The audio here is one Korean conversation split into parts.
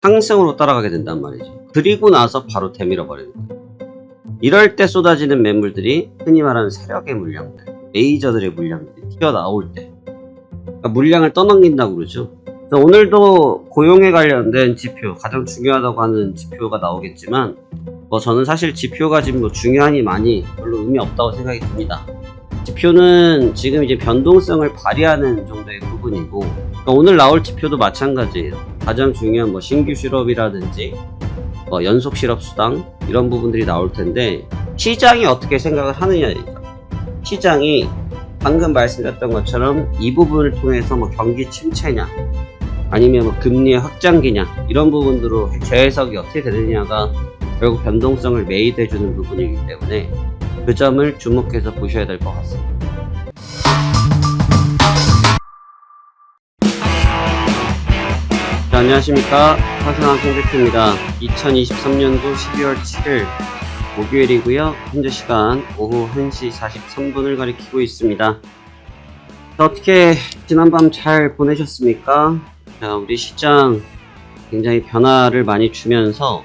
상승으로 따라가게 된단 말이죠. 그리고 나서 바로 되밀어 버리는 거예요. 이럴 때 쏟아지는 매물들이 흔히 말하는 세력의 물량들, 레이저들의 물량들이 튀어나올 때, 그러니까 물량을 떠넘긴다고 그러죠. 오늘도 고용에 관련된 지표, 가장 중요하다고 하는 지표가 나오겠지만 저는 사실 지표가 지금 중요하니 많이 별로 의미 없다고 생각이 듭니다. 지표는 지금 이제 변동성을 발휘하는 정도의 부분이고, 그러니까 오늘 나올 지표도 마찬가지예요. 가장 중요한 신규 실업이라든지 연속 실업 수당 이런 부분들이 나올 텐데, 시장이 어떻게 생각을 하느냐죠. 시장이 방금 말씀드렸던 것처럼 이 부분을 통해서 경기 침체냐 아니면 금리의 확장기냐 이런 부분으로 재해석이 어떻게 되느냐가 결국 변동성을 매입해주는 부분이기 때문에 그 점을 주목해서 보셔야 될 것 같습니다. 자, 안녕하십니까, 화성학 콘택트입니다. 2023년도 12월 7일 목요일이고요. 현재 시간 오후 1시 43분을 가리키고 있습니다. 자, 어떻게 지난밤 잘 보내셨습니까? 자, 우리 시장 굉장히 변화를 많이 주면서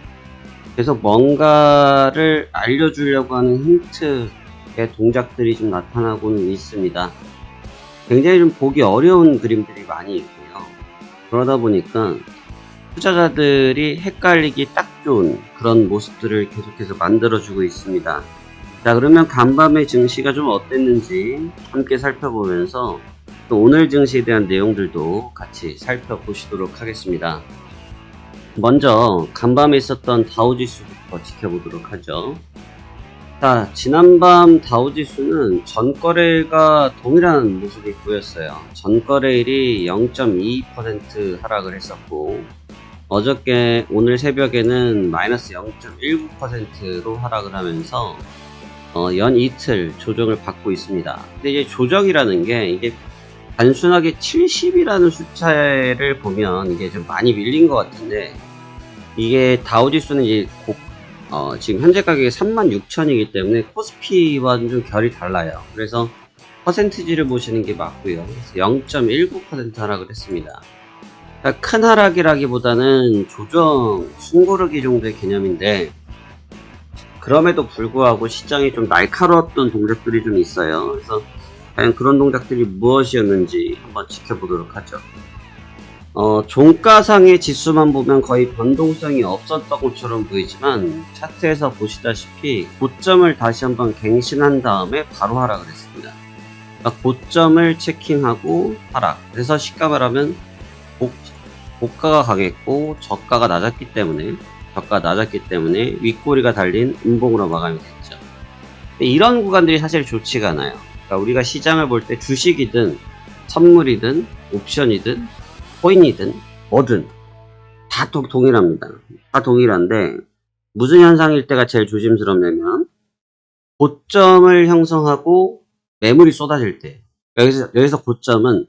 계속 뭔가를 알려주려고 하는 힌트의 동작들이 좀 나타나고는 있습니다. 굉장히 좀 보기 어려운 그림들이 많이 있고요. 그러다 보니까 투자자들이 헷갈리기 딱 좋은 그런 모습들을 계속해서 만들어주고 있습니다. 자, 그러면 간밤의 증시가 좀 어땠는지 함께 살펴보면서 또 오늘 증시에 대한 내용들도 같이 살펴보시도록 하겠습니다. 먼저 간밤에 있었던 다우지수부터 지켜보도록 하죠. 자, 지난밤 다우지수는 전거래일과 동일한 모습을 보였어요. 전거래일이 0.22% 하락을 했었고, 어저께 오늘 새벽에는 마이너스 0.19%로 하락을 하면서 연 이틀 조정을 받고 있습니다. 근데 이제 조정이라는 게 이게 단순하게 70이라는 숫자를 보면 이게 좀 많이 밀린 것 같은데, 이게 다우지수는 이제 지금 현재 가격이 36,000이기 때문에 코스피와는 좀 결이 달라요. 그래서 퍼센티지를 보시는 게 맞고요. 0.19% 하락을 했습니다. 그러니까 큰 하락이라기보다는 조정, 숨고르기 정도의 개념인데, 그럼에도 불구하고 시장이 좀 날카로웠던 동작들이 좀 있어요. 그래서 과연 그런 동작들이 무엇이었는지 한번 지켜보도록 하죠. 종가상의 지수만 보면 거의 변동성이 없었던 것처럼 보이지만 차트에서 보시다시피 고점을 다시 한번 갱신한 다음에 바로 하락을 했습니다. 그러니까 고점을 체킹하고 하락. 그래서 쉽게 말하면 고가가 강했고 저가가 낮았기 때문에 윗꼬리가 달린 음봉으로 마감이 됐죠. 근데 이런 구간들이 사실 좋지가 않아요. 그러니까 우리가 시장을 볼 때 주식이든 선물이든 옵션이든 코인이든 뭐든 다 동일합니다. 다 동일한데 무슨 현상일 때가 제일 조심스럽냐면 고점을 형성하고 매물이 쏟아질 때, 여기서 고점은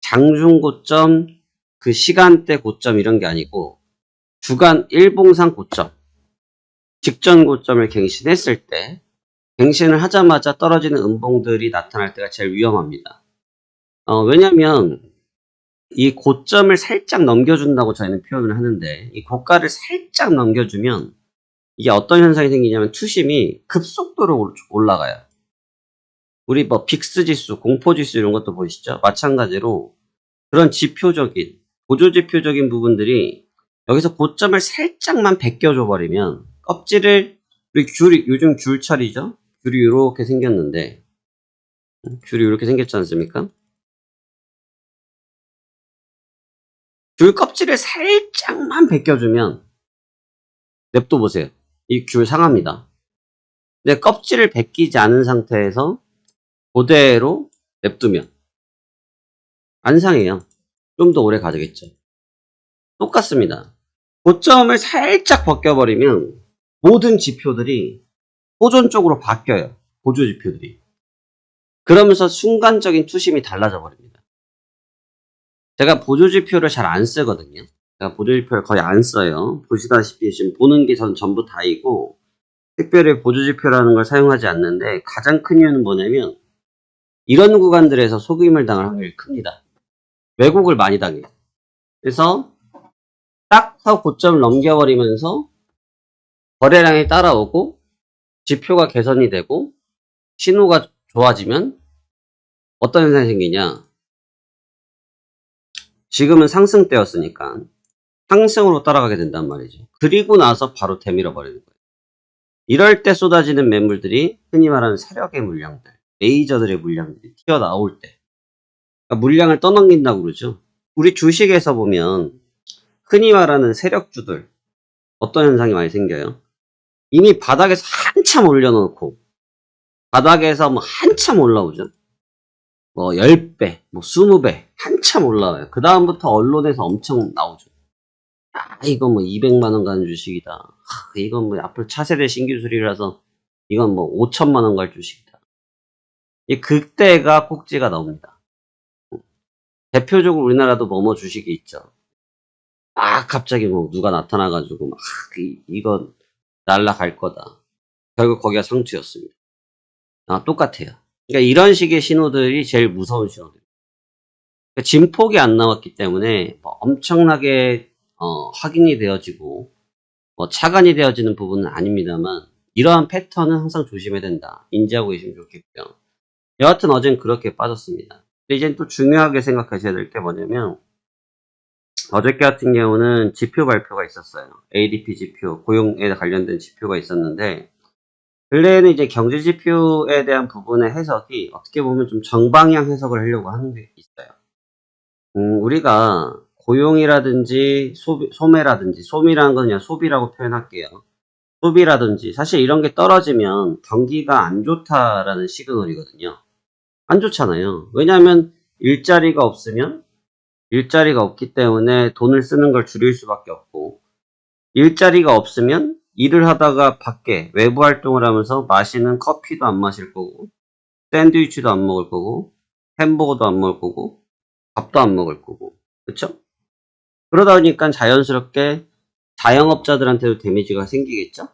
장중 고점, 그 시간대 고점 이런 게 아니고 주간 일봉상 고점, 직전 고점을 갱신했을 때, 갱신을 하자마자 떨어지는 음봉들이 나타날 때가 제일 위험합니다. 왜냐면 이 고점을 살짝 넘겨준다고 저희는 표현을 하는데, 이 고가를 살짝 넘겨주면 이게 어떤 현상이 생기냐면 투심이 급속도로 올라가요. 우리 빅스 지수, 공포 지수 이런 것도 보시죠. 마찬가지로 그런 지표적인, 보조지표적인 부분들이 여기서 고점을 살짝만 벗겨줘 버리면 껍질을, 우리 귤이 요즘 귤철이죠. 귤이 이렇게 생겼는데, 귤이 이렇게 생겼지 않습니까? 귤 껍질을 살짝만 벗겨주면 냅둬 보세요. 이 귤 상합니다. 근데 껍질을 벗기지 않은 상태에서 그대로 냅두면 안 상해요. 좀 더 오래 가겠죠. 똑같습니다. 고점을 살짝 벗겨버리면 모든 지표들이 호전 쪽으로 바뀌어요. 보조 지표들이. 그러면서 순간적인 투심이 달라져 버립니다. 제가 보조지표를 잘 안 쓰거든요. 제가 보조지표를 거의 안 써요. 보시다시피 지금 보는 게 전 전부 다이고, 특별히 보조지표라는 걸 사용하지 않는데, 가장 큰 이유는 뭐냐면 이런 구간들에서 속임을 당할 확률이 큽니다. 왜곡을 많이 당해요. 그래서 딱 하고 고점을 넘겨버리면서 거래량이 따라오고 지표가 개선이 되고 신호가 좋아지면 어떤 현상이 생기냐. 지금은 상승 때였으니까 상승으로 따라가게 된단 말이죠. 그리고 나서 바로 되밀어 버리는 거예요. 이럴 때 쏟아지는 매물들이 흔히 말하는 세력의 물량들, 레이저들의 물량들이 튀어나올 때, 그러니까 물량을 떠넘긴다고 그러죠. 우리 주식에서 보면 흔히 말하는 세력주들 어떤 현상이 많이 생겨요. 이미 바닥에서 한참 올려놓고 바닥에서 뭐 한참 올라오죠. 뭐 10배, 뭐 20배 한참 올라와요. 그 다음부터 언론에서 엄청 나오죠. 이건 뭐 200만원 가는 주식이다. 이건 뭐 앞으로 차세대 신기술이라서 이건 뭐 5천만원 갈 주식이다. 그때가 꼭지가 나옵니다. 대표적으로 우리나라도 뭐뭐 주식이 있죠. 갑자기 뭐 누가 나타나가지고 막 이건 날라갈 거다. 결국 거기가 상투였습니다. 똑같아요. 그러니까 이런 식의 신호들이 제일 무서운 신호들. 그러니까 진폭이 안 나왔기 때문에 뭐 엄청나게 확인이 되어지고 차관이 되어지는 부분은 아닙니다만 이러한 패턴은 항상 조심해야 된다. 인지하고 계시면 좋겠고요. 여하튼 어젠 그렇게 빠졌습니다. 근데 이제 또 중요하게 생각하셔야 될 게 뭐냐면 어저께 같은 경우는 지표 발표가 있었어요. ADP 지표, 고용에 관련된 지표가 있었는데 근래에는 이제 경제 지표에 대한 부분의 해석이 어떻게 보면 좀 정방향 해석을 하려고 하는 게 있어요. 우리가 고용이라든지 소매라든지, 소미라는 건 그냥 소비라고 표현할게요. 소비라든지 사실 이런 게 떨어지면 경기가 안 좋다라는 시그널이거든요. 안 좋잖아요. 왜냐하면 일자리가 없기 때문에 돈을 쓰는 걸 줄일 수밖에 없고, 일자리가 없으면 일을 하다가 밖에 외부 활동을 하면서 마시는 커피도 안 마실 거고, 샌드위치도 안 먹을 거고, 햄버거도 안 먹을 거고, 밥도 안 먹을 거고, 그쵸? 그러다 보니까 자연스럽게 자영업자들한테도 데미지가 생기겠죠?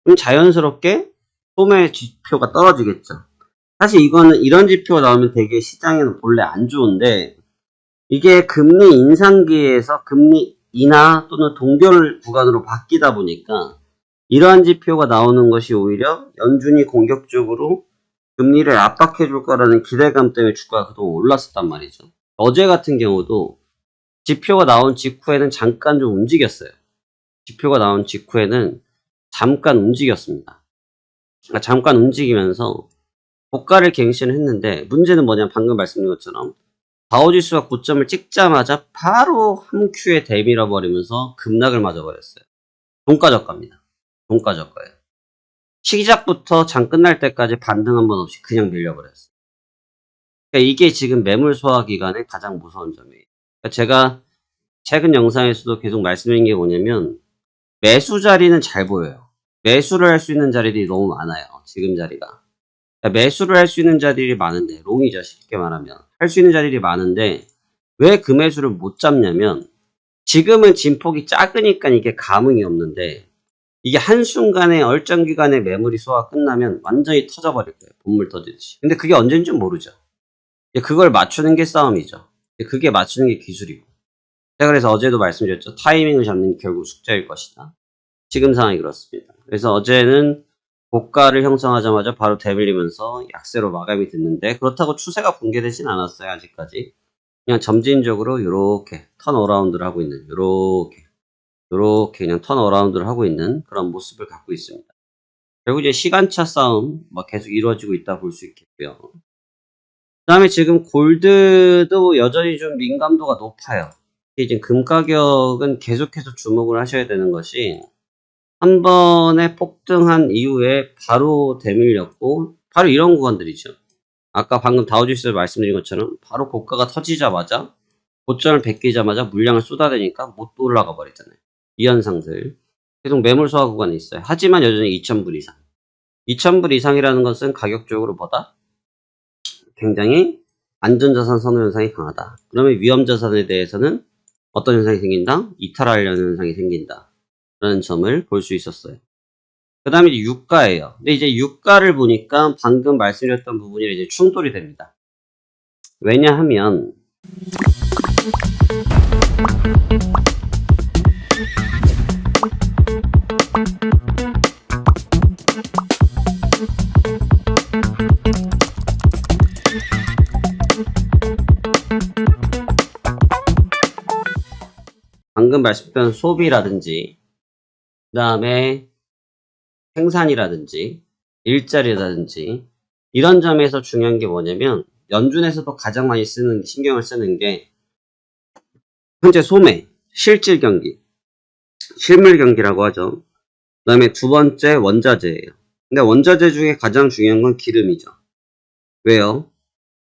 그럼 자연스럽게 소매 지표가 떨어지겠죠? 사실 이거는 이런 지표가 나오면 되게 시장에는 본래 안 좋은데 이게 금리 인상기에서 금리 인하 또는 동결 구간으로 바뀌다 보니까 이러한 지표가 나오는 것이 오히려 연준이 공격적으로 금리를 압박해 줄 거라는 기대감 때문에 주가가 그동안 올랐었단 말이죠. 어제 같은 경우도 지표가 나온 직후에는 잠깐 좀 움직였어요. 지표가 나온 직후에는 잠깐 움직였습니다. 그러니까 잠깐 움직이면서 고가를 갱신을 했는데 문제는 뭐냐, 방금 말씀드린 것처럼 다우지수가 고점을 찍자마자 바로 한 큐에 대밀어 버리면서 급락을 맞아버렸어요. 종가 저가입니다. 종가 저가예요. 시작부터 장 끝날 때까지 반등 한 번 없이 그냥 밀려버렸어요. 그러니까 이게 지금 매물 소화 기간의 가장 무서운 점이에요. 그러니까 제가 최근 영상에서도 계속 말씀드린 게 뭐냐면 매수 자리는 잘 보여요. 매수를 할 수 있는 자리들이 너무 많아요. 지금 자리가. 그러니까 매수를 할 수 있는 자리들이 많은데, 롱이죠. 쉽게 말하면. 할 수 있는 자리들이 많은데 왜 그 매수를 못 잡냐면 지금은 진폭이 작으니까 이게 감흥이 없는데 이게 한순간에 얼짱기간에 매물이 소화가 끝나면 완전히 터져버릴 거예요. 본물 터지듯이. 근데 그게 언제인지 모르죠. 그걸 맞추는 게 싸움이죠. 그게 맞추는 게 기술이고. 제가 그래서 어제도 말씀드렸죠. 타이밍을 잡는 게 결국 숙제일 것이다. 지금 상황이 그렇습니다. 그래서 어제는 고가를 형성하자마자 바로 대밀리면서 약세로 마감이 됐는데 그렇다고 추세가 붕괴되진 않았어요. 아직까지. 그냥 점진적으로 이렇게 턴어라운드를 하고 있는, 요렇게 그냥 턴어라운드를 하고 있는 그런 모습을 갖고 있습니다. 결국 이제 시간차 싸움 계속 이루어지고 있다 볼 수 있겠고요. 그 다음에 지금 골드도 여전히 좀 민감도가 높아요. 이제 금 가격은 계속해서 주목을 하셔야 되는 것이 한 번에 폭등한 이후에 바로 대밀렸고 바로 이런 구간들이죠. 아까 방금 다우지수 말씀드린 것처럼 바로 고가가 터지자마자 고점을 베끼자마자 물량을 쏟아내니까 못 올라가 버리잖아요. 이 현상들 계속 매물 소화 구간에 있어요. 하지만 여전히 2,000불 이상. 2,000불 이상이라는 것은 가격적으로 보다 굉장히 안전자산 선호 현상이 강하다. 그러면 위험자산에 대해서는 어떤 현상이 생긴다? 이탈하려는 현상이 생긴다. 라는 점을 볼 수 있었어요. 그 다음에 이제 유가예요. 근데 이제 유가를 보니까 방금 말씀드렸던 부분이 이제 충돌이 됩니다. 왜냐하면 방금 말씀드린 소비라든지, 그 다음에 생산이라든지, 일자리라든지, 이런 점에서 중요한 게 뭐냐면, 연준에서도 가장 많이 신경을 쓰는 게, 현재 소매, 실질 경기, 실물 경기라고 하죠. 그 다음에 두 번째 원자재예요. 근데 원자재 중에 가장 중요한 건 기름이죠. 왜요?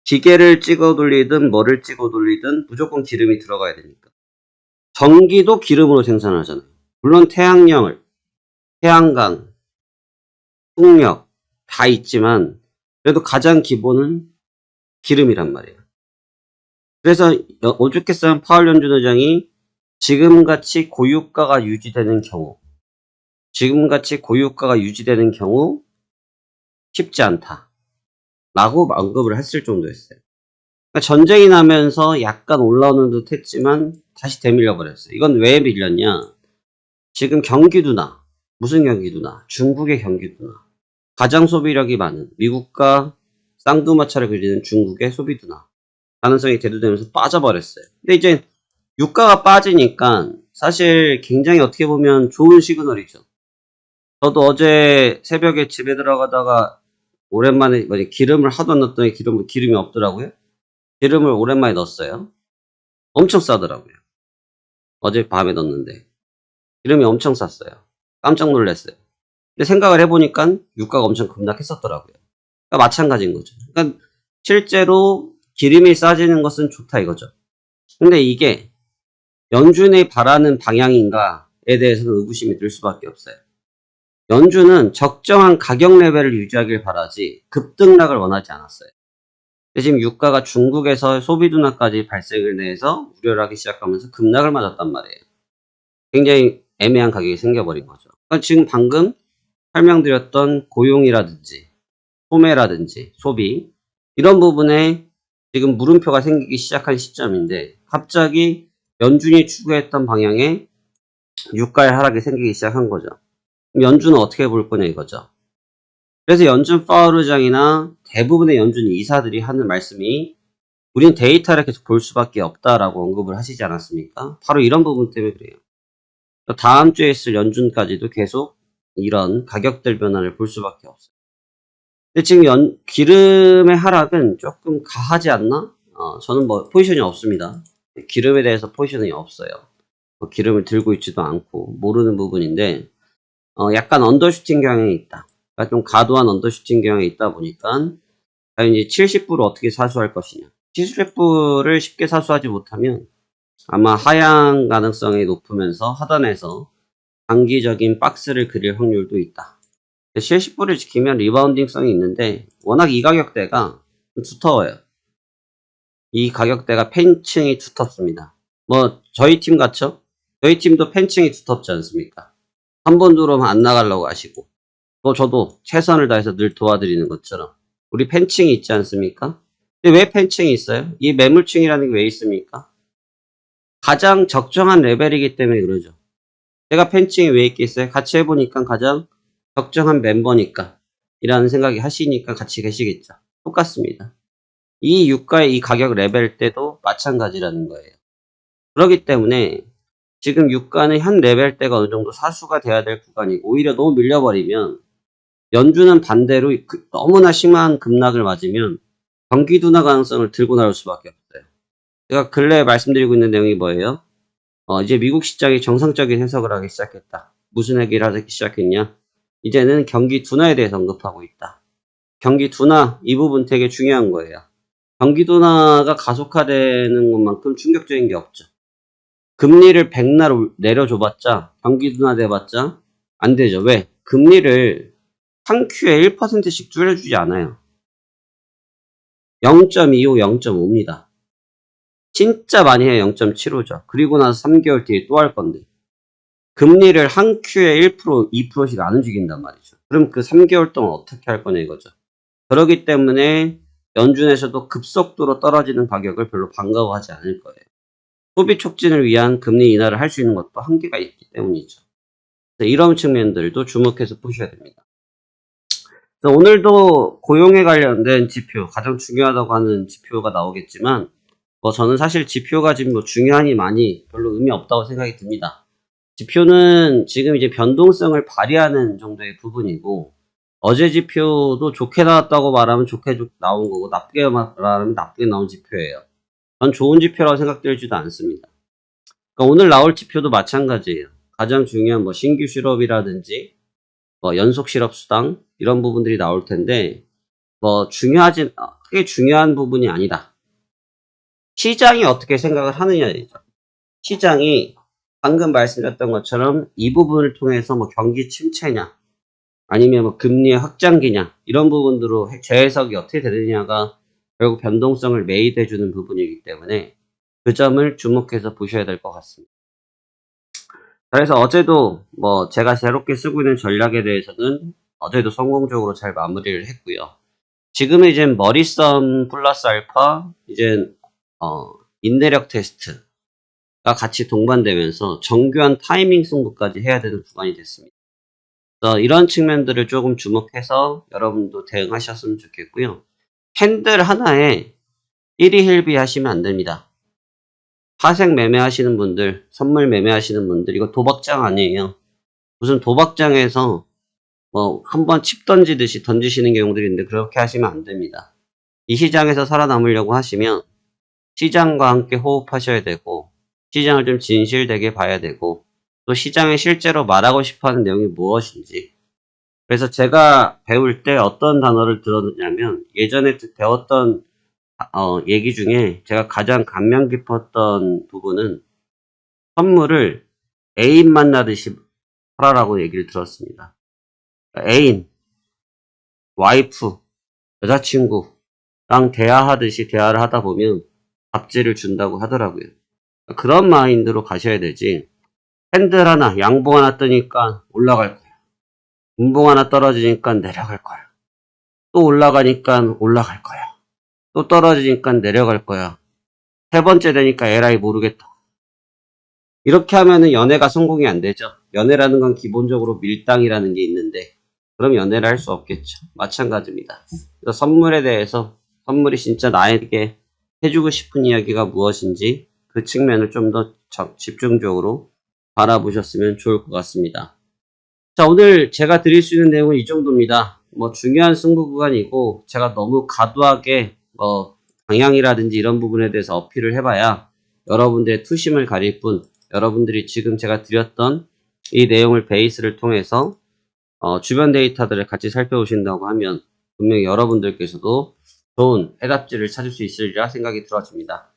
기계를 찍어 돌리든 뭐를 찍어 돌리든 무조건 기름이 들어가야 되니까. 전기도 기름으로 생산하잖아요. 물론 태양광, 풍력 다 있지만 그래도 가장 기본은 기름이란 말이에요. 그래서 오죽했으면 파월 연준 의장이 지금같이 고유가가 유지되는 경우 쉽지 않다 라고 언급을 했을 정도였어요. 그러니까 전쟁이 나면서 약간 올라오는 듯 했지만 다시 되밀려 버렸어요. 이건 왜 밀렸냐? 지금 경기 둔화, 무슨 경기 둔화? 중국의 경기 둔화. 가장 소비력이 많은 미국과 쌍두마차를 그리는 중국의 소비 둔화 가능성이 대두되면서 빠져버렸어요. 근데 이제 유가가 빠지니까 사실 굉장히 어떻게 보면 좋은 시그널이죠. 저도 어제 새벽에 집에 들어가다가 오랜만에 기름을 하도 넣었더니 기름이 없더라고요. 기름을 오랜만에 넣었어요. 엄청 싸더라고요. 어제 밤에 넣었는데 기름이 엄청 쌌어요. 깜짝 놀랐어요. 근데 생각을 해보니까 유가가 엄청 급락했었더라고요. 그러니까 마찬가지인 거죠. 그러니까 실제로 기름이 싸지는 것은 좋다 이거죠. 근데 이게 연준이 바라는 방향인가에 대해서는 의구심이 들 수밖에 없어요. 연준은 적정한 가격 레벨을 유지하길 바라지 급등락을 원하지 않았어요. 근데 지금 유가가 중국에서 소비 둔화까지 발생을 내서 우려를 하기 시작하면서 급락을 맞았단 말이에요. 굉장히 애매한 가격이 생겨버린 거죠. 그러니까 지금 방금 설명드렸던 고용이라든지 소매라든지 소비 이런 부분에 지금 물음표가 생기기 시작한 시점인데 갑자기 연준이 추구했던 방향에 유가의 하락이 생기기 시작한 거죠. 그럼 연준은 어떻게 볼 거냐 이거죠. 그래서 연준 파월 의장이나 대부분의 연준 이사들이 하는 말씀이 우리는 데이터를 계속 볼 수밖에 없다라고 언급을 하시지 않았습니까? 바로 이런 부분 때문에 그래요. 다음 주에 있을 연준까지도 계속 이런 가격들 변화를 볼 수밖에 없어요. 근데 지금 기름의 하락은 조금 가하지 않나? 저는 포지션이 없습니다. 기름에 대해서 포지션이 없어요. 기름을 들고 있지도 않고 모르는 부분인데 약간 언더슈팅 경향이 있다. 그러니까 좀 과도한 언더슈팅 경향이 있다 보니까 과연 이제 70불을 어떻게 사수할 것이냐. 70불을 쉽게 사수하지 못하면 아마 하향 가능성이 높으면서 하단에서 장기적인 박스를 그릴 확률도 있다. 70불을 지키면 리바운딩성이 있는데 워낙 이 가격대가 두터워요. 이 가격대가 팬층이 두텁습니다. 저희 팀 같죠? 저희 팀도 팬층이 두텁지 않습니까? 한 번 들어오면 안 나가려고 하시고 저도 최선을 다해서 늘 도와드리는 것처럼 우리 팬층이 있지 않습니까? 근데 왜 팬층이 있어요? 이 매물층이라는 게 왜 있습니까? 가장 적정한 레벨이기 때문에 그러죠. 제가 팬층이 왜 있겠어요? 같이 해보니까 가장 적정한 멤버니까 이라는 생각이 하시니까 같이 계시겠죠. 똑같습니다. 이 유가의 이 가격 레벨 때도 마찬가지라는 거예요. 그렇기 때문에 지금 유가는 한 레벨대가 어느 정도 사수가 돼야 될 구간이고 오히려 너무 밀려버리면 연준은 반대로 너무나 심한 급락을 맞으면 경기 둔화 가능성을 들고 나올 수밖에 없어요. 제가 근래에 말씀드리고 있는 내용이 뭐예요? 이제 미국 시장이 정상적인 해석을 하기 시작했다. 무슨 얘기를 하기 시작했냐? 이제는 경기 둔화에 대해서 언급하고 있다. 경기 둔화 이 부분 되게 중요한 거예요. 경기 둔화가 가속화되는 것만큼 충격적인 게 없죠. 금리를 백날 내려줘봤자 경기 둔화 돼봤자 안 되죠. 왜? 금리를 한 큐에 1%씩 줄여주지 않아요. 0.25, 0.5입니다. 진짜 많이 해요. 0.75죠. 그리고 나서 3개월 뒤에 또 할 건데 금리를 한 큐에 1%, 2%씩 안 움직인단 말이죠. 그럼 그 3개월 동안 어떻게 할 거냐 이거죠. 그렇기 때문에 연준에서도 급속도로 떨어지는 가격을 별로 반가워하지 않을 거예요. 소비 촉진을 위한 금리 인하를 할 수 있는 것도 한계가 있기 때문이죠. 이런 측면들도 주목해서 보셔야 됩니다. 오늘도 고용에 관련된 지표, 가장 중요하다고 하는 지표가 나오겠지만 저는 사실 지표가 지금 중요하니 많이 별로 의미 없다고 생각이 듭니다. 지표는 지금 이제 변동성을 발휘하는 정도의 부분이고, 어제 지표도 좋게 나왔다고 말하면 좋게 나온 거고, 나쁘게 말하면 나쁘게 나온 지표예요. 전 좋은 지표라고 생각되지도 않습니다. 그러니까 오늘 나올 지표도 마찬가지예요. 가장 중요한 신규 실업이라든지 연속 실업 수당 이런 부분들이 나올 텐데 크게 중요한 부분이 아니다. 시장이 어떻게 생각을 하느냐죠. 시장이 방금 말씀드렸던 것처럼 이 부분을 통해서 경기 침체냐 아니면 금리의 확장기냐 이런 부분으로 재해석이 어떻게 되느냐가 결국 변동성을 매입해 주는 부분이기 때문에 그 점을 주목해서 보셔야 될 것 같습니다. 그래서 어제도 제가 새롭게 쓰고 있는 전략에 대해서는 어제도 성공적으로 잘 마무리를 했고요. 지금은 이제 머리썸 플러스 알파 이제 인내력 테스트가 같이 동반되면서 정교한 타이밍 승부까지 해야 되는 구간이 됐습니다. 그래서 이런 측면들을 조금 주목해서 여러분도 대응하셨으면 좋겠고요. 캔들 하나에 1위 힐비 하시면 안 됩니다. 파생 매매하시는 분들, 선물 매매하시는 분들, 이거 도박장 아니에요. 무슨 도박장에서 한번 칩 던지듯이 던지시는 경우들이 있는데 그렇게 하시면 안 됩니다. 이 시장에서 살아남으려고 하시면 시장과 함께 호흡하셔야 되고 시장을 좀 진실되게 봐야 되고 또 시장에 실제로 말하고 싶어하는 내용이 무엇인지. 그래서 제가 배울 때 어떤 단어를 들었냐면 예전에 배웠던 얘기 중에 제가 가장 감명 깊었던 부분은 선물을 애인 만나듯이 팔아라고 얘기를 들었습니다. 애인, 와이프, 여자친구랑 대화하듯이 대화를 하다 보면 답지를 준다고 하더라고요. 그런 마인드로 가셔야 되지. 핸들 하나, 양봉 하나 뜨니까 올라갈 거야. 분봉 하나 떨어지니까 내려갈 거야. 또 올라가니까 올라갈 거야. 또 떨어지니까 내려갈 거야. 세 번째 되니까 에라이 모르겠다. 이렇게 하면은 연애가 성공이 안 되죠. 연애라는 건 기본적으로 밀당이라는 게 있는데 그럼 연애를 할 수 없겠죠. 마찬가지입니다. 그래서 선물에 대해서 선물이 진짜 나에게 해주고 싶은 이야기가 무엇인지 그 측면을 좀 더 집중적으로 바라보셨으면 좋을 것 같습니다. 자, 오늘 제가 드릴 수 있는 내용은 이 정도입니다. 중요한 승부 구간이고 제가 너무 과도하게 방향이라든지 이런 부분에 대해서 어필을 해봐야 여러분들의 투심을 가릴 뿐 여러분들이 지금 제가 드렸던 이 내용을 베이스를 통해서 주변 데이터들을 같이 살펴보신다고 하면 분명히 여러분들께서도 좋은 해답지를 찾을 수 있으리라 생각이 들어집니다.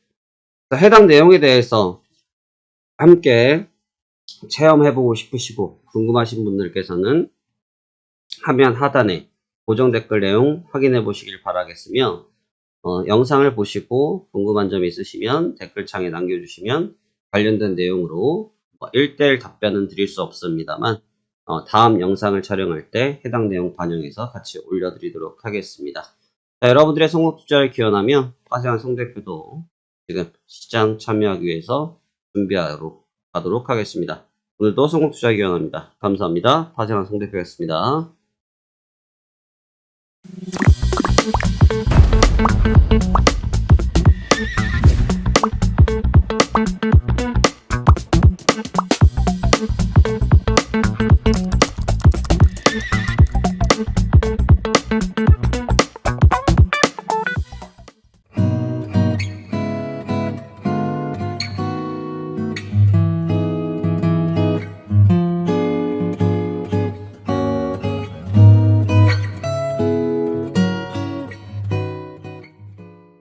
해당 내용에 대해서 함께 체험해보고 싶으시고 궁금하신 분들께서는 화면 하단에 고정 댓글 내용 확인해 보시길 바라겠으며 영상을 보시고 궁금한 점 있으시면 댓글창에 남겨주시면 관련된 내용으로 1대1 답변은 드릴 수 없습니다만 다음 영상을 촬영할 때 해당 내용 반영해서 같이 올려드리도록 하겠습니다. 자, 여러분들의 성공 투자를 기원하며 화세환 송대표도 지금 시장 참여하기 위해서 준비하러 가도록 하겠습니다. 오늘도 성공 투자 기원합니다. 감사합니다. 화세환 송대표였습니다.